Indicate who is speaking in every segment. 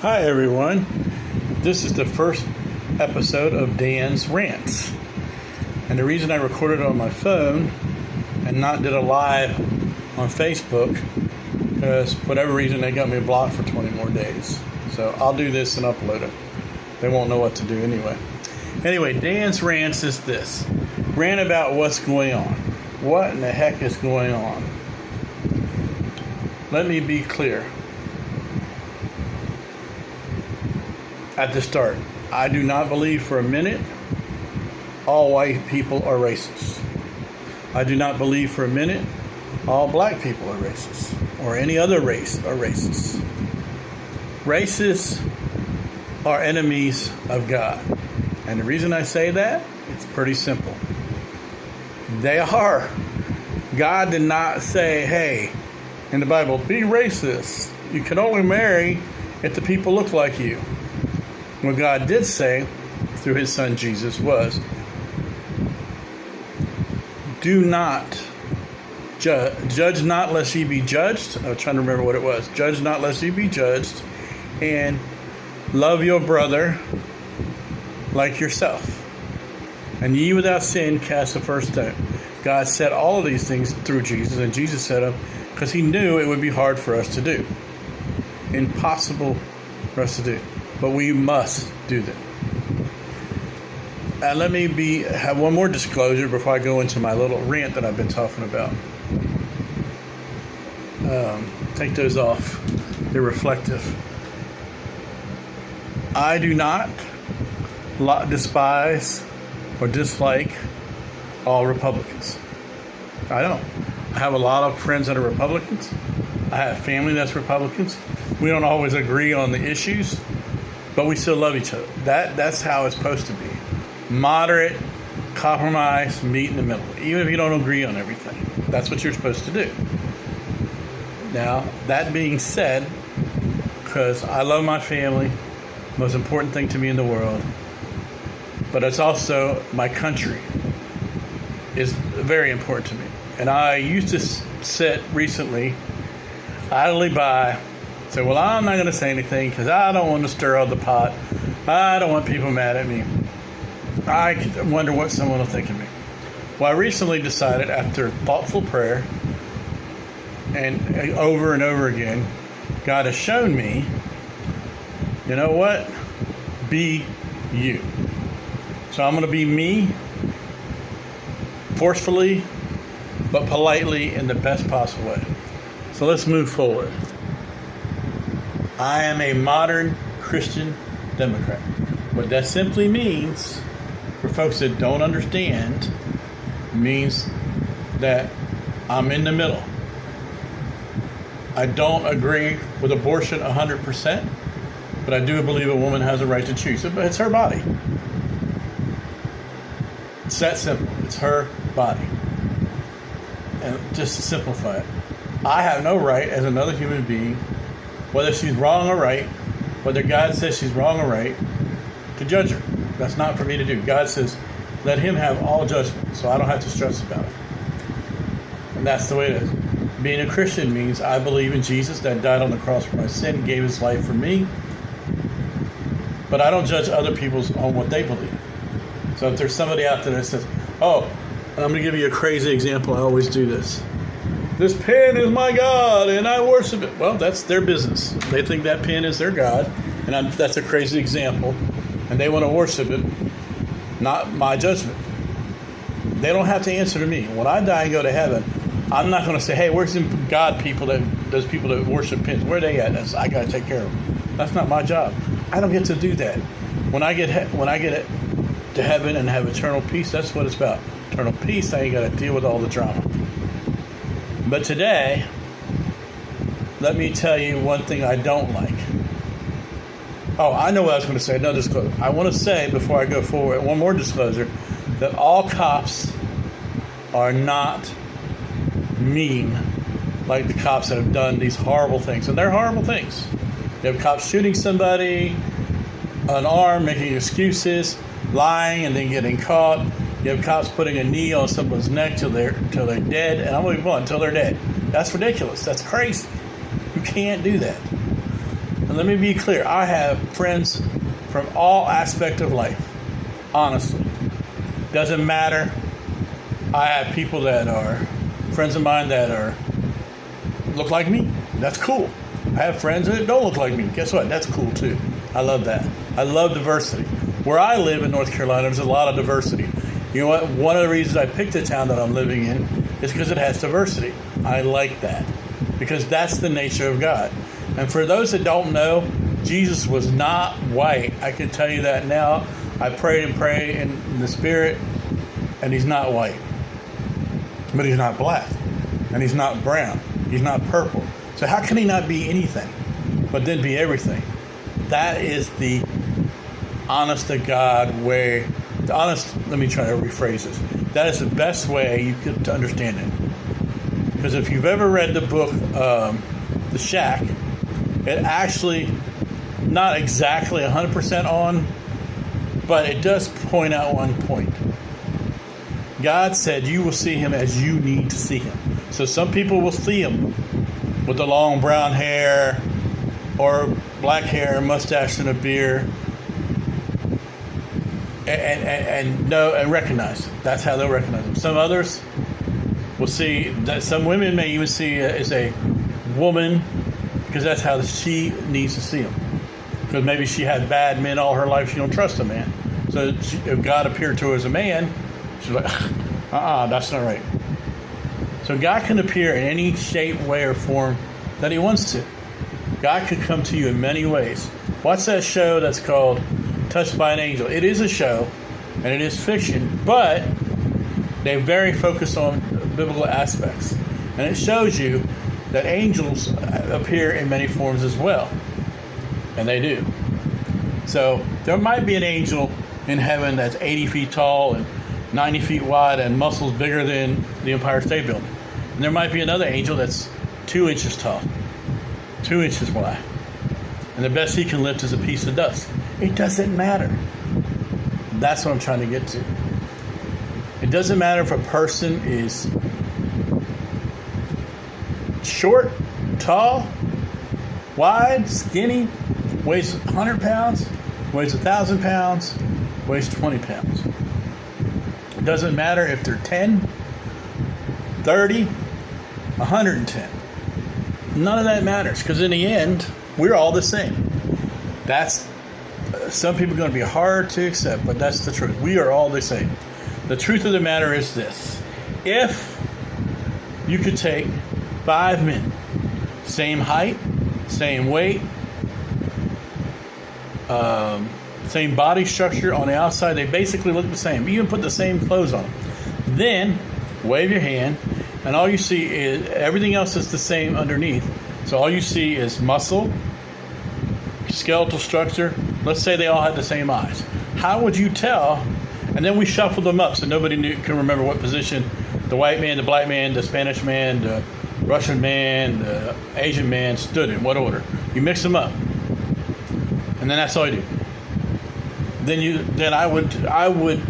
Speaker 1: Hi everyone, this is the first episode of Dan's Rants, and the reason I recorded it on my phone and not did a live on Facebook, because for whatever reason they got me blocked for 20 more days. So I'll do this and upload it. They won't know what to do anyway. Anyway, Dan's Rants is this. Rant about what's going on. What in the heck is going on? Let me be clear. At the start, I do not believe for a minute all white people are racist. I do not believe for a minute all black people are racist, or any other race are racist. Racists are enemies of God. And the reason I say that, it's pretty simple. They are. God did not say, hey, in the Bible, be racist. You can only marry if the people look like you. What God did say through his son Jesus was, do not judge not lest ye be judged. I was trying to remember what it was. Judge not lest ye be judged, and love your brother like yourself. And ye without sin cast the first stone. God said all of these things through Jesus, and Jesus said them because he knew it would be hard for us to do. Impossible for us to do. But we must do them. And let me have one more disclosure before I go into my little rant that I've been talking about. Take those off. They're reflective. I do not despise or dislike all Republicans. I don't. I have a lot of friends that are Republicans. I have family that's Republicans. We don't always agree on the issues, but we still love each other. That's how it's supposed to be. Moderate, compromise, meet in the middle. Even if you don't agree on everything. That's what you're supposed to do. Now, that being said, because I love my family, most important thing to me in the world, but it's also my country is very important to me. And I used to sit recently, idly by, say, well, I'm not going to say anything because I don't want to stir up the pot. I don't want people mad at me. I wonder what someone will think of me. Well, I recently decided, after thoughtful prayer and over again, God has shown me, you know what? Be you. So I'm going to be me, forcefully, but politely in the best possible way. So let's move forward. I am a modern Christian Democrat. What that simply means, for folks that don't understand, means that I'm in the middle. I don't agree with abortion 100%, but I do believe a woman has a right to choose it, but it's her body. It's that simple. It's her body. And just to simplify it, I have no right as another human being, whether she's wrong or right, whether God says she's wrong or right, to judge her. That's not for me to do. God says, let him have all judgment, so I don't have to stress about it. And that's the way it is. Being a Christian means I believe in Jesus that died on the cross for my sin, gave his life for me, but I don't judge other people on what they believe. So if there's somebody out there that says, oh, and I'm going to give you a crazy example, I always do this. This pen is my God, and I worship it. Well, that's their business. They think that pen is their God, and that's a crazy example, and they want to worship it, not my judgment. They don't have to answer to me. When I die and go to heaven, I'm not going to say, hey, where's the God people, those people that worship pens? Where are they at? I got to take care of them. That's not my job. I don't get to do that. When I get to heaven and have eternal peace, that's what it's about. Eternal peace, I ain't got to deal with all the drama. But today, let me tell you one thing I don't like. Oh, I know what I was going to say. No disclosure. I want to say, before I go forward, one more disclosure, that all cops are not mean like the cops that have done these horrible things. And they're horrible things. You have cops shooting somebody, unarmed, making excuses, lying and then getting caught. You have cops putting a knee on someone's neck till they're dead, and I'm going to go on until they're dead. That's ridiculous. That's crazy. You can't do that. And let me be clear, I have friends from all aspects of life, honestly. Doesn't matter. I have people that are friends of mine that look like me. That's cool. I have friends that don't look like me. Guess what? That's cool too. I love that. I love diversity. Where I live in North Carolina, there's a lot of diversity. You know what? One of the reasons I picked the town that I'm living in is because it has diversity. I like that because that's the nature of God. And for those that don't know, Jesus was not white. I can tell you that now. I prayed and prayed in the Spirit, and he's not white. But he's not black. And he's not brown. He's not purple. So how can he not be anything, but then be everything? That is the honest to God way. Let me try to rephrase this. That is the best way you could to understand it. Because if you've ever read the book, The Shack, it actually, not exactly 100% on, but it does point out one point. God said you will see him as you need to see him. So some people will see him with the long brown hair or black hair, mustache, and a beard, and know and recognize. That's how they'll recognize him. Some others will see that. Some women may even see as a woman because that's how she needs to see him. Because maybe she had bad men all her life, she don't trust a man. So if God appeared to her as a man, she's like, that's not right. So God can appear in any shape, way, or form that he wants to. God could come to you in many ways. Watch that show that's called Touched by an Angel. It is a show, and it is fiction, but they're very focused on biblical aspects. And it shows you that angels appear in many forms as well. And they do. So there might be an angel in heaven that's 80 feet tall and 90 feet wide and muscles bigger than the Empire State Building. And there might be another angel that's 2 inches tall, 2 inches wide. And the best he can lift is a piece of dust. It doesn't matter. That's what I'm trying to get to. It doesn't matter if a person is short, tall, wide, skinny, weighs 100 pounds, weighs 1,000 pounds, weighs 20 pounds. It doesn't matter if they're 10, 30, 110. None of that matters because in the end, we're all the same. That's some people are going to be hard to accept, but that's the truth. We are all the same. The truth of the matter is this. If you could take 5 men, same height, same weight, same body structure on the outside, they basically look the same. You even put the same clothes on them. Then wave your hand, and all you see is everything else is the same underneath. So all you see is muscle, skeletal structure. Let's say they all had the same eyes. How would you tell? And then we shuffled them up so nobody can remember what position the white man, the black man, the Spanish man, the Russian man, the Asian man stood in. What order? You mix them up, and then that's all you do. Then I would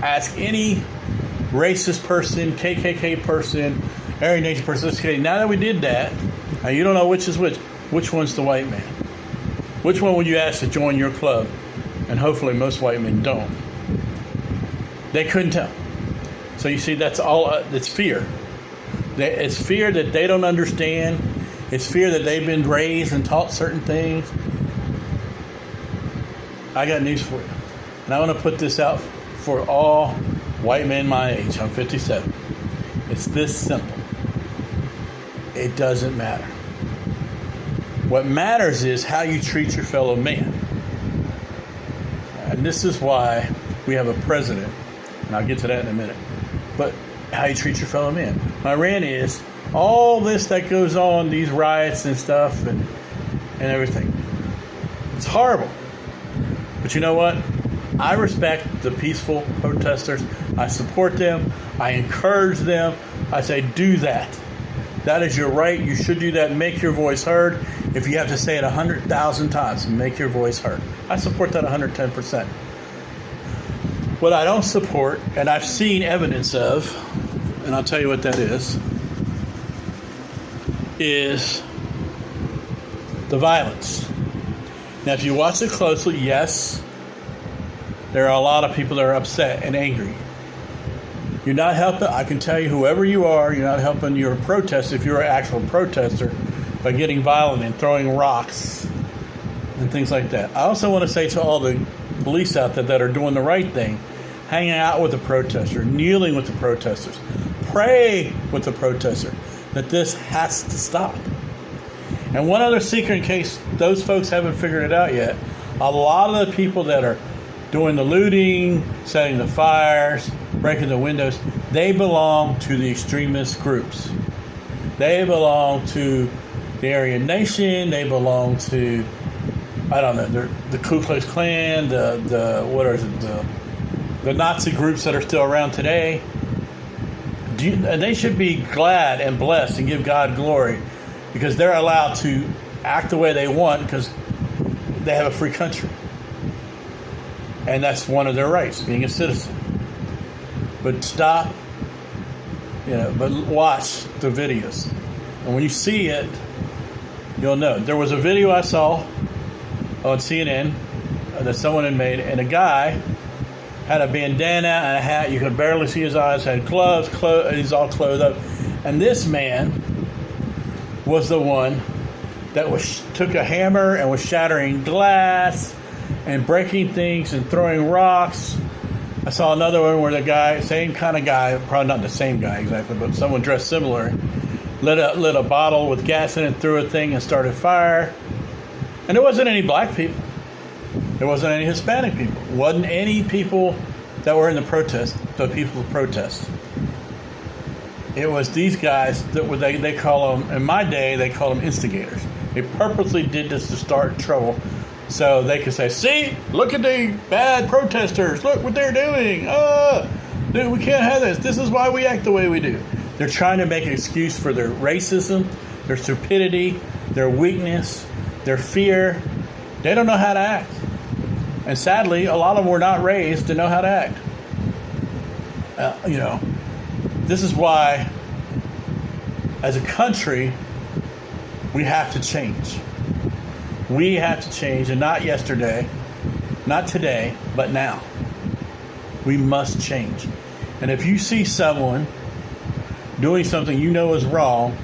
Speaker 1: ask any racist person, KKK person, Aryan Nation person. Okay, now that we did that, and you don't know which is which one's the white man? Which one would you ask to join your club? And hopefully most white men don't. They couldn't tell. So you see, that's all. It's fear. It's fear that they don't understand. It's fear that they've been raised and taught certain things. I got news for you. And I want to put this out for all white men my age. I'm 57. It's this simple. It doesn't matter. What matters is how you treat your fellow man. And this is why we have a president. And I'll get to that in a minute. But how you treat your fellow man. My rant is all this that goes on, these riots and stuff and everything. It's horrible. But you know what? I respect the peaceful protesters. I support them. I encourage them. I say, do that. That is your right. You should do that. Make your voice heard. If you have to say it 100,000 times, make your voice heard. I support that 110%. What I don't support, and I've seen evidence of, and I'll tell you what that is the violence. Now, if you watch it closely, yes, there are a lot of people that are upset and angry. You're not helping, I can tell you, whoever you are, you're not helping your protest, if you're an actual protester, by getting violent and throwing rocks and things like that. I also want to say to all the police out there that are doing the right thing, hanging out with the protester, kneeling with the protesters, pray with the protester, that this has to stop. And one other secret, in case those folks haven't figured it out yet, a lot of the people that are doing the looting, setting the fires, breaking the windows, they belong to the extremist groups. They belong to the Aryan Nation. They belong to, I don't know, the Ku Klux Klan, the Nazi groups that are still around today. And they should be glad and blessed and give God glory because they're allowed to act the way they want because they have a free country. And that's one of their rights, being a citizen. But stop, but watch the videos. And when you see it, you'll know. There was a video I saw on CNN that someone had made, and a guy had a bandana and a hat. You could barely see his eyes, had gloves, he's all clothed up. And this man was the one that took a hammer and was shattering glass and breaking things and throwing rocks. I saw another one where the guy, same kind of guy, probably not the same guy exactly, but someone dressed similar, lit a bottle with gas in it, threw a thing and started fire. And there wasn't any black people. There wasn't any Hispanic people. Wasn't any people that were in the protest, the people of protest. It was these guys that they call them, in my day, they call them instigators. They purposely did this to start trouble so they could say, see, look at the bad protesters. Look what they're doing. Dude, we can't have this. This is why we act the way we do. They're trying to make an excuse for their racism, their stupidity, their weakness, their fear. They don't know how to act. And sadly, a lot of them were not raised to know how to act. This is why, as a country, we have to change. We have to change, and not yesterday, not today, but now. We must change. And if you see someone doing something you know is wrong,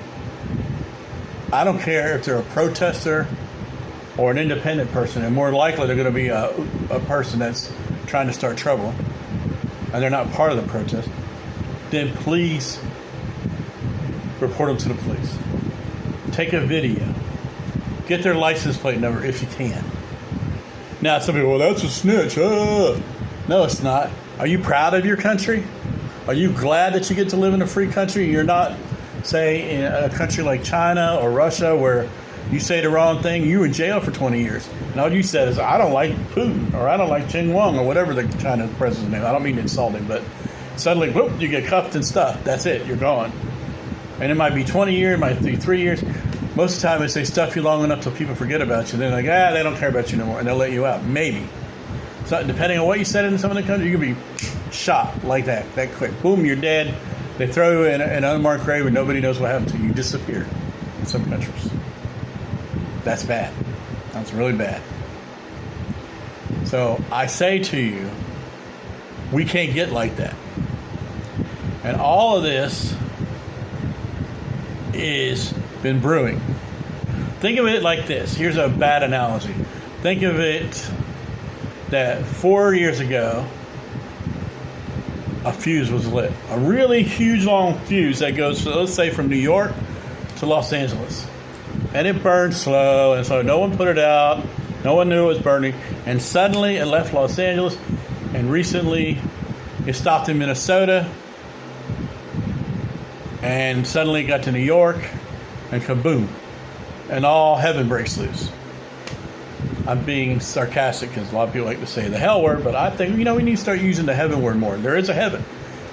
Speaker 1: I don't care if they're a protester or an independent person, and more likely they're going to be a person that's trying to start trouble, and they're not part of the protest, then please report them to the police. Take a video. Get their license plate number if you can. Now, some people, well, that's a snitch. No, it's not. Are you proud of your country? Are you glad that you get to live in a free country? You're not, say, in a country like China or Russia where you say the wrong thing, you're in jail for 20 years. And all you said is, I don't like Putin, or I don't like Ching Wang, or whatever the China president's name. I don't mean to insult him, but suddenly, whoop, you get cuffed and stuff. That's it. You're gone. And it might be 20 years, it might be 3 years. Most of the time, it's they stuff you long enough till people forget about you. They're like, they don't care about you no more, and they'll let you out. Maybe. So depending on what you said in some of the countries, you can be shot like that quick. Boom, you're dead. They throw you in an unmarked grave and nobody knows what happened to you. You disappear in some countries. That's bad. That's really bad. So I say to you, we can't get like that. And all of this is been brewing. Think of it like this. Here's a bad analogy. Think of it that 4 years ago, a fuse was lit. A really huge long fuse that goes, let's say, from New York to Los Angeles. And it burned slow, and so no one put it out. No one knew it was burning. And suddenly it left Los Angeles, and recently it stopped in Minnesota, and suddenly it got to New York, and kaboom. And all heaven breaks loose. I'm being sarcastic because a lot of people like to say the hell word, but I think, we need to start using the heaven word more. There is a heaven,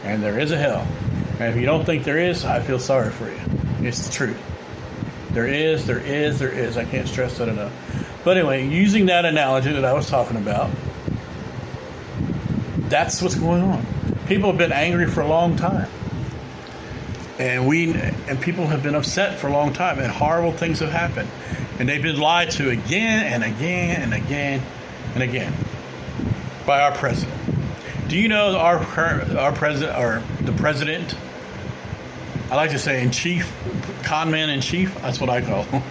Speaker 1: and there is a hell. And if you don't think there is, I feel sorry for you. It's the truth. There is. I can't stress that enough. But anyway, using that analogy that I was talking about, that's what's going on. People have been angry for a long time. And people have been upset for a long time, and horrible things have happened. And they've been lied to again and again and again and again by our president. Do you know our president, or the president, I like to say in chief, con man in chief, that's what I call him.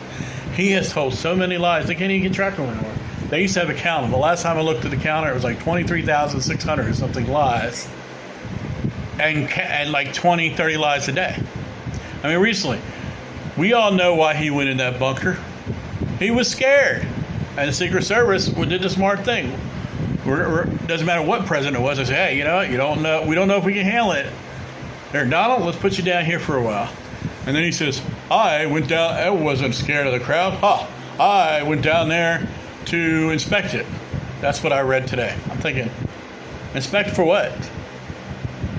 Speaker 1: He has told so many lies, they can't even get track of them anymore. They used to have a counter. The last time I looked at the counter, it was like 23,600 or something lies. And like 20, 30 lies a day. I mean, recently, we all know why he went in that bunker. He was scared. And the Secret Service did the smart thing. Doesn't matter what president it was. They say, hey, you know what? We don't know if we can handle it. Here, Donald, let's put you down here for a while. And then he says, I went down. I wasn't scared of the crowd. I went down there to inspect it. That's what I read today. I'm thinking, inspect for what?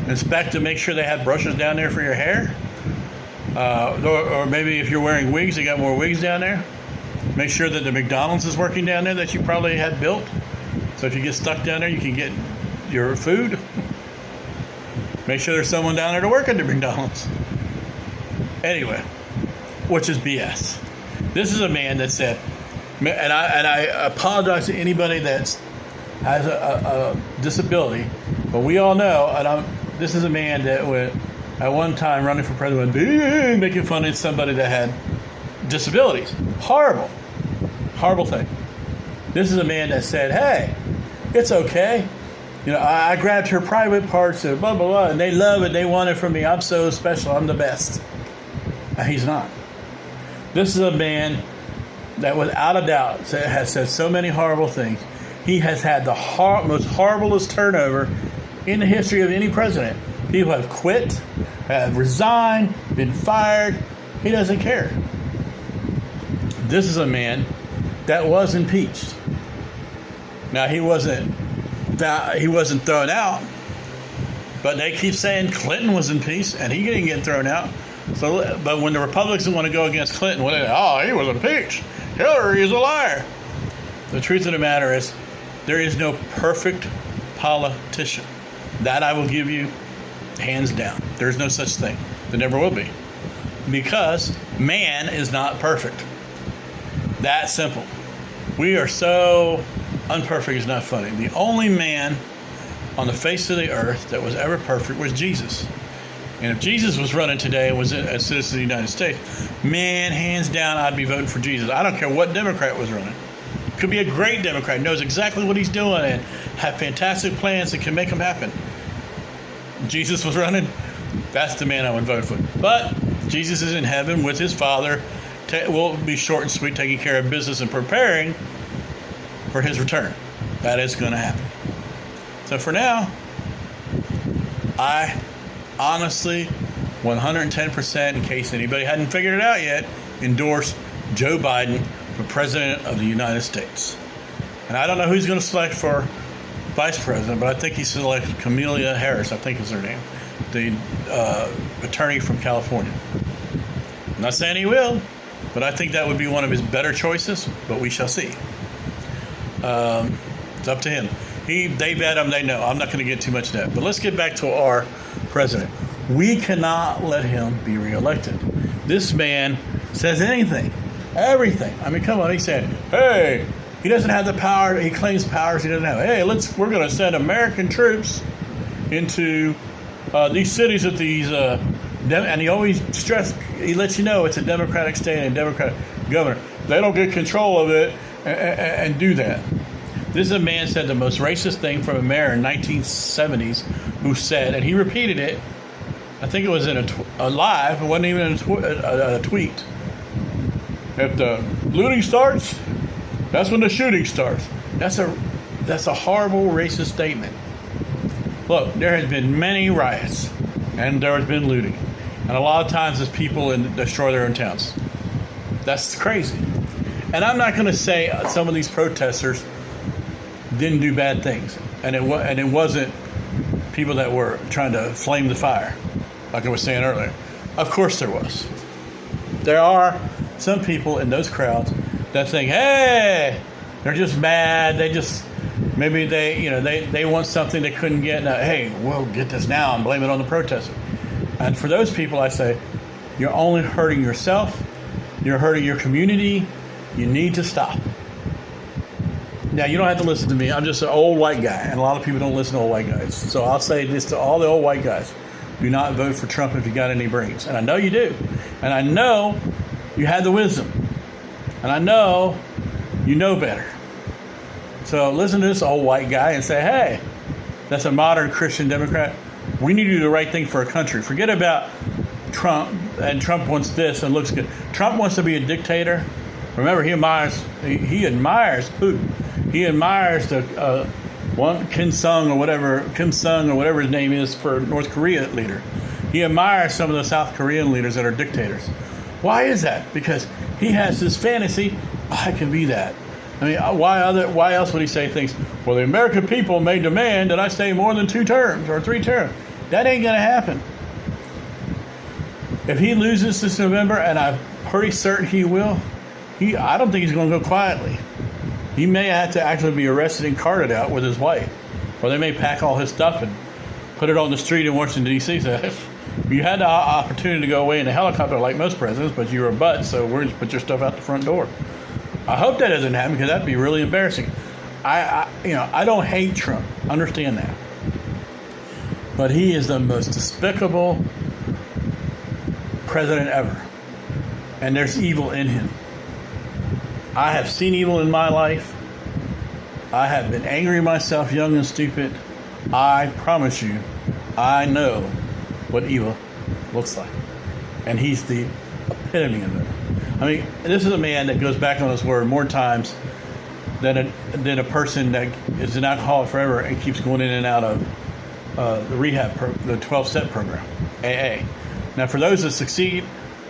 Speaker 1: Inspect to make sure they have brushes down there for your hair? Or maybe if you're wearing wigs, they got more wigs down there. Make sure that the McDonald's is working down there that you probably had built. So if you get stuck down there, you can get your food. Make sure there's someone down there to work at the McDonald's. Anyway, which is BS. This is a man that said, and I apologize to anybody that has a disability, but we all know, and this is a man that went at one time running for president, making fun of somebody that had disabilities. Horrible thing. This is a man that said, hey, it's okay. You know, I grabbed her private parts and blah, blah, blah, and they love it. They want it from me. I'm so special. I'm the best. He's not. This is a man that without a doubt has said so many horrible things. He has had the most horriblest turnover in the history of any president. People have quit, have resigned, been fired. He doesn't care. This is a man that was impeached. Now, he wasn't thrown out, but they keep saying Clinton was impeached and he didn't get thrown out. So, but when the Republicans want to go against Clinton, he was impeached. Hillary is a liar. The truth of the matter is, there is no perfect politician. That I will give you hands down. There's no such thing. There never will be. Because man is not perfect. That simple. We are so unperfect, it's not funny. The only man on the face of the earth that was ever perfect was Jesus. And if Jesus was running today and was a citizen of the United States, man, hands down, I'd be voting for Jesus. I don't care what Democrat was running. Could be a great Democrat, knows exactly what he's doing and have fantastic plans that can make them happen. Jesus was running, that's the man I would vote for. But Jesus is in heaven with his Father. We'll be short and sweet, taking care of business and preparing for his return. That is going to happen. So for now, I honestly, 110%, in case anybody hadn't figured it out yet, endorse Joe Biden for President of the United States. And I don't know who he's going to select for Vice President, but I think he selected Kamala Harris, I think is her name, the attorney from California. I'm not saying he will, but I think that would be one of his better choices, but we shall see. It's up to him. They vet him, they know. I'm not going to get too much of that. But let's get back to our president. We cannot let him be reelected. This man says anything, everything. I mean, come on, he said, hey, he doesn't have the power. He claims powers he doesn't have. Hey, we're going to send American troops into these cities with these, and he always he lets you know it's a Democratic state and a Democratic governor. They don't get control of it and do that. This is a man said the most racist thing from a mayor in 1970s who said, and he repeated it, I think it was in a live, it wasn't even in a tweet. If the looting starts, that's when the shooting starts. That's a horrible racist statement. Look, there has been many riots, and there has been looting. And a lot of times it's people destroy their own towns. That's crazy. And I'm not going to say some of these protesters didn't do bad things, and it wasn't people that were trying to flame the fire, like I was saying earlier. Of course there was. There are some people in those crowds that think, hey, they're just mad. Maybe they want something they couldn't get. Now, hey, we'll get this now and blame it on the protester. And for those people, I say, you're only hurting yourself. You're hurting your community. You need to stop. Now, you don't have to listen to me. I'm just an old white guy, and a lot of people don't listen to old white guys. So I'll say this to all the old white guys. Do not vote for Trump if you got any brains. And I know you do. And I know you had the wisdom. And I know you know better. So listen to this old white guy and say, hey, that's a modern Christian Democrat. We need to do the right thing for our country. Forget about Trump, and Trump wants this and looks good. Trump wants to be a dictator. Remember, he admires Putin. He admires the Kim Sung or whatever his name is for North Korea leader. He admires some of the South Korean leaders that are dictators. Why is that? Because he has this fantasy, I can be that. I mean, why else would he say things? Well, the American people may demand that I stay more than 2 terms or 3 terms. That ain't going to happen. If he loses this November, and I'm pretty certain he will, I don't think he's going to go quietly. He may have to actually be arrested and carted out with his wife. Or they may pack all his stuff and put it on the street in Washington, D.C. So you had the opportunity to go away in a helicopter like most presidents, but you were a butt, so we're going to put your stuff out the front door. I hope that doesn't happen, because that'd be really embarrassing. I don't hate Trump. Understand that. But he is the most despicable president ever. And there's evil in him. I have seen evil in my life. I have been angry myself, young and stupid. I promise you, I know what evil looks like. And he's the epitome of it. I mean, this is a man that goes back on his word more times than a person that is an alcoholic forever and keeps going in and out of the rehab, the 12-step program, AA. Now, for those that succeed,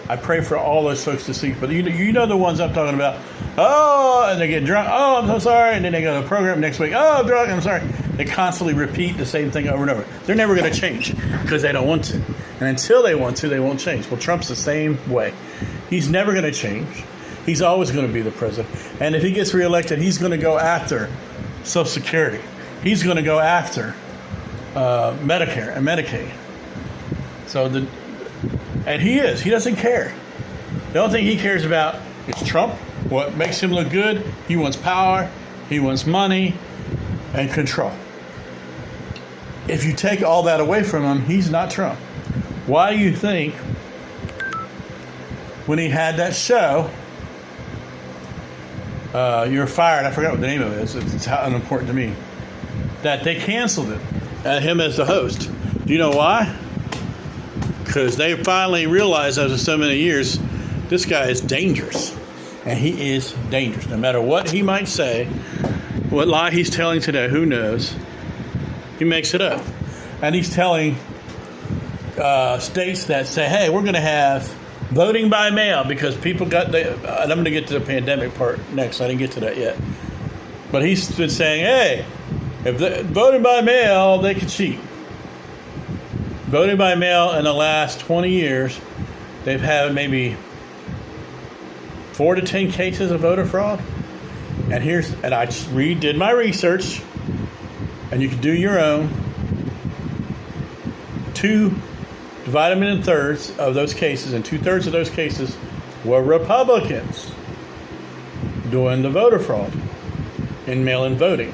Speaker 1: I pray for all those folks to succeed. But you know the ones I'm talking about. Oh, and they get drunk. Oh, I'm so sorry. And then they go to the program next week. Oh, I'm drunk. I'm sorry. They constantly repeat the same thing over and over. They're never going to change because they don't want to. And until they want to, they won't change. Well, Trump's the same way. He's never going to change. He's always going to be the president. And if he gets reelected, he's going to go after Social Security. He's going to go after Medicare and Medicaid. And he is. He doesn't care. The only thing he cares about is Trump. What makes him look good. He wants power. He wants money and control. If you take all that away from him, he's not Trump. Why do you think when he had that show, You're Fired, I forgot what the name of it is, it's unimportant to me, that they canceled it, him as the host? Do you know why? Because they finally realized after so many years, this guy is dangerous. And he is dangerous. No matter what he might say, what lie he's telling today, who knows? He makes it up. And he's telling states that say, hey, we're going to have voting by mail because people got the... and I'm going to get to the pandemic part next. I didn't get to that yet. But he's been saying, hey, if voting by mail, they can cheat. Voting by mail in the last 20 years, they've had maybe 4 to 10 cases of voter fraud. And I did my research, and you can do your own. 2 divide them in thirds of those cases, and 2/3 of those cases were Republicans doing the voter fraud in mail-in voting.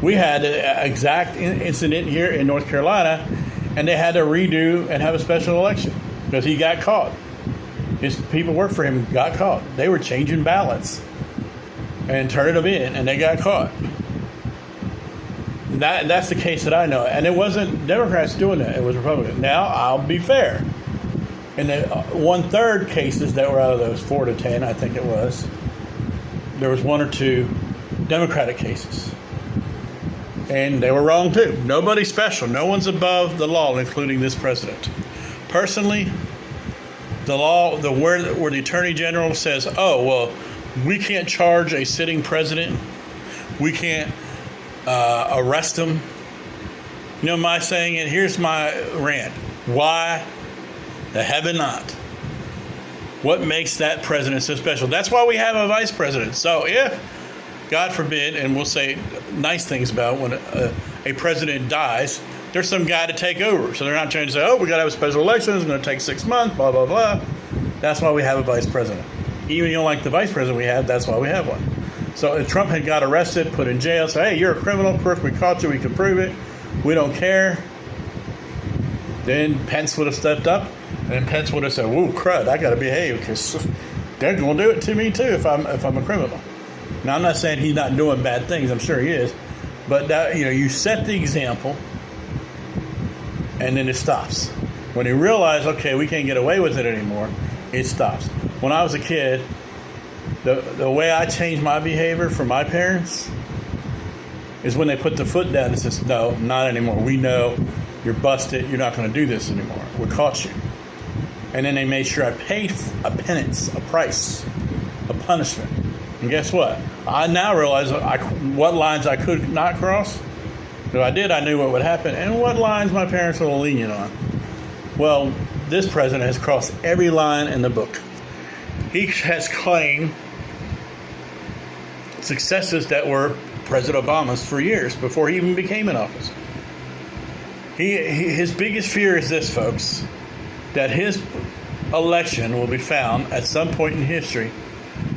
Speaker 1: We had an exact incident here in North Carolina, and they had to redo and have a special election because he got caught. His people work for him got caught. They were changing ballots and turning them in, and they got caught. That's the case that I know. And it wasn't Democrats doing that. It was Republicans. Now, I'll be fair. In the 1/3 cases that were out of those 4 to 10, I think it was, there was 1 or 2 Democratic cases. And they were wrong, too. Nobody's special. No one's above the law, including this president. Personally, the law, where the Attorney General says, oh, well, we can't charge a sitting president. We can't arrest him. You know my saying, and here's my rant. Why the heaven not? What makes that president so special? That's why we have a vice president. So if, God forbid, and we'll say nice things about when a president dies, there's some guy to take over. So they're not trying to say, oh, we got to have a special election. It's going to take 6 months, blah, blah, blah. That's why we have a vice president. Even you don't like the vice president we have, that's why we have one. So if Trump had got arrested, put in jail, say, hey, you're a criminal, of course we caught you, we can prove it, we don't care. Then Pence would have stepped up, and then Pence would have said, whoa, crud, I got to behave, because they're going to do it to me too if I'm a criminal. Now, I'm not saying he's not doing bad things, I'm sure he is, but that, you set the example, and then it stops. When he realized, okay, we can't get away with it anymore, it stops. When I was a kid, the way I changed my behavior from my parents is when they put the foot down and says, no, not anymore. We know you're busted. You're not going to do this anymore. We caught you. And then they made sure I paid a penance, a price, a punishment. And guess what? I now realize what lines I could not cross. If I did, I knew what would happen. And what lines my parents were lenient on. Well, this president has crossed every line in the book. He has claimed successes that were President Obama's for years before he even became in office. His biggest fear is this, folks, that his election will be found at some point in history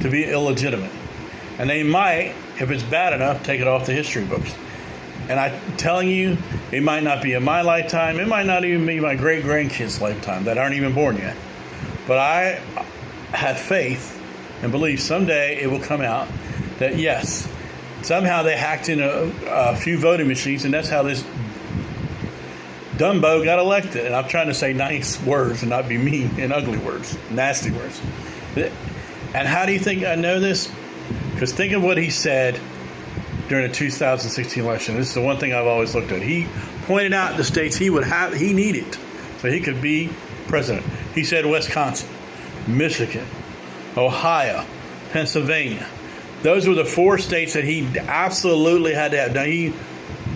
Speaker 1: to be illegitimate. And they might, if it's bad enough, take it off the history books. And I'm telling you, it might not be in my lifetime. It might not even be my great-grandkids' lifetime that aren't even born yet. But I have faith and believe someday it will come out that, yes, somehow they hacked in a few voting machines, and that's how this Dumbo got elected. And I'm trying to say nice words and not be mean and ugly words, nasty words. And how do you think I know this? Because think of what he said during the 2016 election. This is the one thing I've always looked at. He pointed out the states he needed so he could be president. He said Wisconsin, Michigan, Ohio, Pennsylvania. Those were the 4 states that he absolutely had to have. Now, he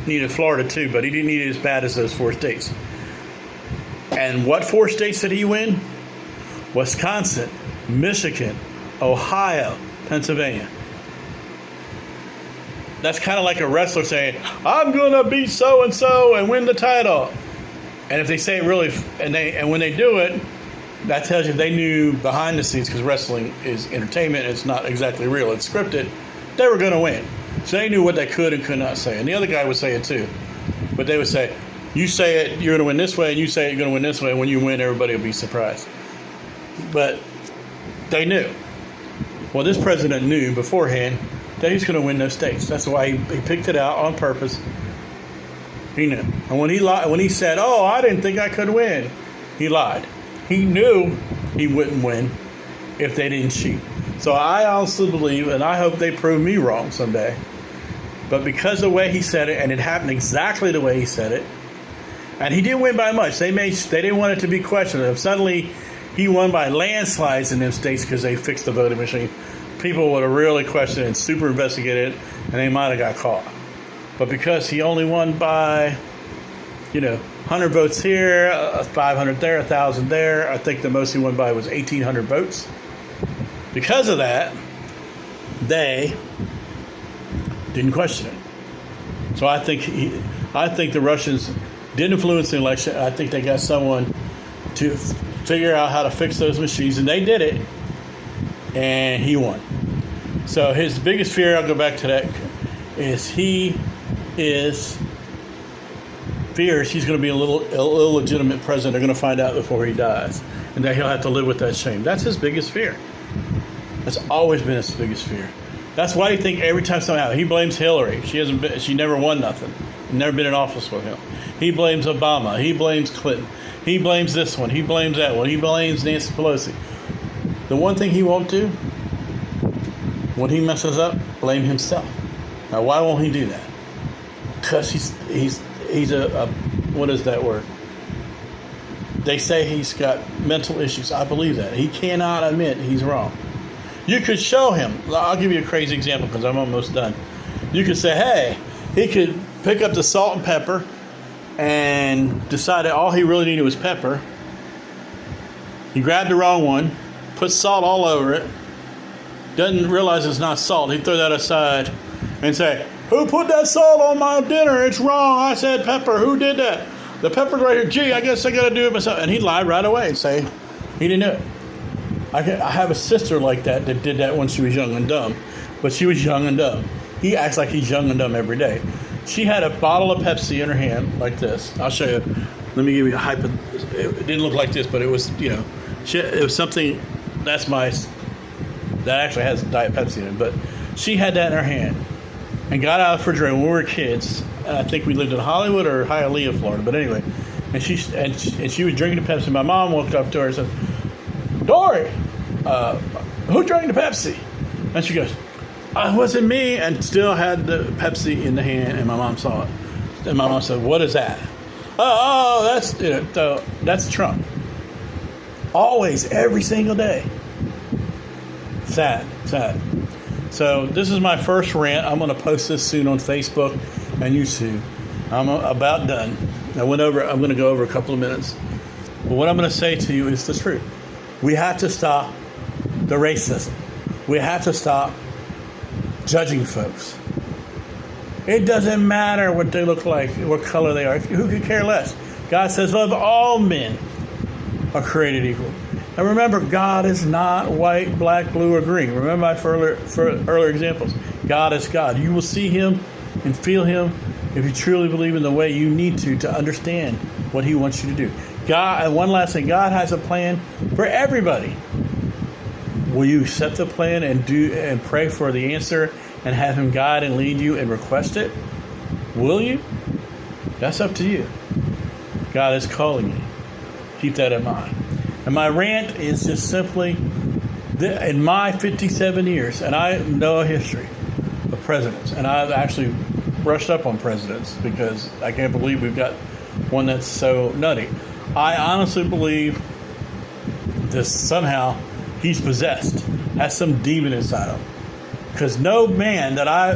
Speaker 1: needed Florida too, but he didn't need it as bad as those 4 states. And what 4 states did he win? Wisconsin, Michigan, Ohio, Pennsylvania. That's kind of like a wrestler saying, I'm going to beat so-and-so and win the title. And if they say it really, and when they do it, that tells you they knew behind the scenes, because wrestling is entertainment, it's not exactly real, it's scripted, they were going to win. So they knew what they could and could not say. And the other guy would say it too. But they would say, you say it, you're going to win this way, and you say you're going to win this way, and when you win, everybody will be surprised. But they knew. Well, this president knew beforehand that he's going to win those states. That's why he picked it out on purpose. He knew. And when he said, oh, I didn't think I could win, he lied. He knew he wouldn't win if they didn't cheat. So I also believe, and I hope they prove me wrong someday, but because of the way he said it, and it happened exactly the way he said it, and he didn't win by much. They didn't want it to be questioned. If suddenly he won by landslides in them states because they fixed the voting machine, people would have really questioned it and super investigated it, and they might have got caught. But because he only won by, 100 votes here, 500 there, 1,000 there, I think the most he won by was 1,800 votes. Because of that, they didn't question it. So I think the Russians did influence the election. I think they got someone to figure out how to fix those machines, and they did it, and he won. So his biggest fear, I'll go back to that, is fears he's going to be a little illegitimate president. They're going to find out before he dies, and that he'll have to live with that shame. That's his biggest fear. That's always been his biggest fear. That's why you think every time something happens, he blames Hillary. She never won nothing. Never been in office with him. He blames Obama. He blames Clinton. He blames this one. He blames that one. He blames Nancy Pelosi. The one thing he won't do when he messes up, blame himself. Now, why won't he do that? Because he's a what is that word? They say he's got mental issues. I believe that. He cannot admit he's wrong. You could show him. I'll give you a crazy example because I'm almost done. You could say, hey, he could pick up the salt and pepper and decide that all he really needed was pepper. He grabbed the wrong one, put salt all over it, doesn't realize it's not salt. He'd throw that aside and say, who put that salt on my dinner? It's wrong. I said pepper. Who did that? The pepper's right here. Gee, I guess I got to do it myself. And he'd lie right away and say he didn't do it. I have a sister like that did that when she was young and dumb, but she was young and dumb. He acts like he's young and dumb every day. She had a bottle of Pepsi in her hand like this. I'll show you. Let me give you a hypo. It didn't look like this, but it was, it was something. That actually has Diet Pepsi in it. But she had that in her hand and got out of the refrigerator when we were kids. I think we lived in Hollywood or Hialeah, Florida. But anyway, and she was drinking the Pepsi. My mom walked up to her and said, "Dory, who drank the Pepsi?" And she goes, "It wasn't me," and still had the Pepsi in the hand. And my mom saw it. And my mom said, "What is that?" Oh, that's Trump. Always, every single day. Sad. So this is my first rant. I'm going to post this soon on Facebook and YouTube. I'm about done. I'm going to go over a couple of minutes. But what I'm going to say to you is the truth. We have to stop the racism. We have to stop judging folks. It doesn't matter what they look like, what color they are. Who could care less? God says, "Love all men are created equal." And remember, God is not white, black, blue, or green. Remember my earlier examples. God is God. You will see Him and feel Him if you truly believe in the way you need to understand what He wants you to do. God, and one last thing, God has a plan for everybody. Will you accept the plan and pray for the answer and have Him guide and lead you and request it? Will you? That's up to you. God is calling you. Keep that in mind. And my rant is just simply, in my 57 years, and I know a history of presidents, and I've actually brushed up on presidents because I can't believe we've got one that's so nutty. I honestly believe that somehow he's possessed, has some demon inside him. Because no man that I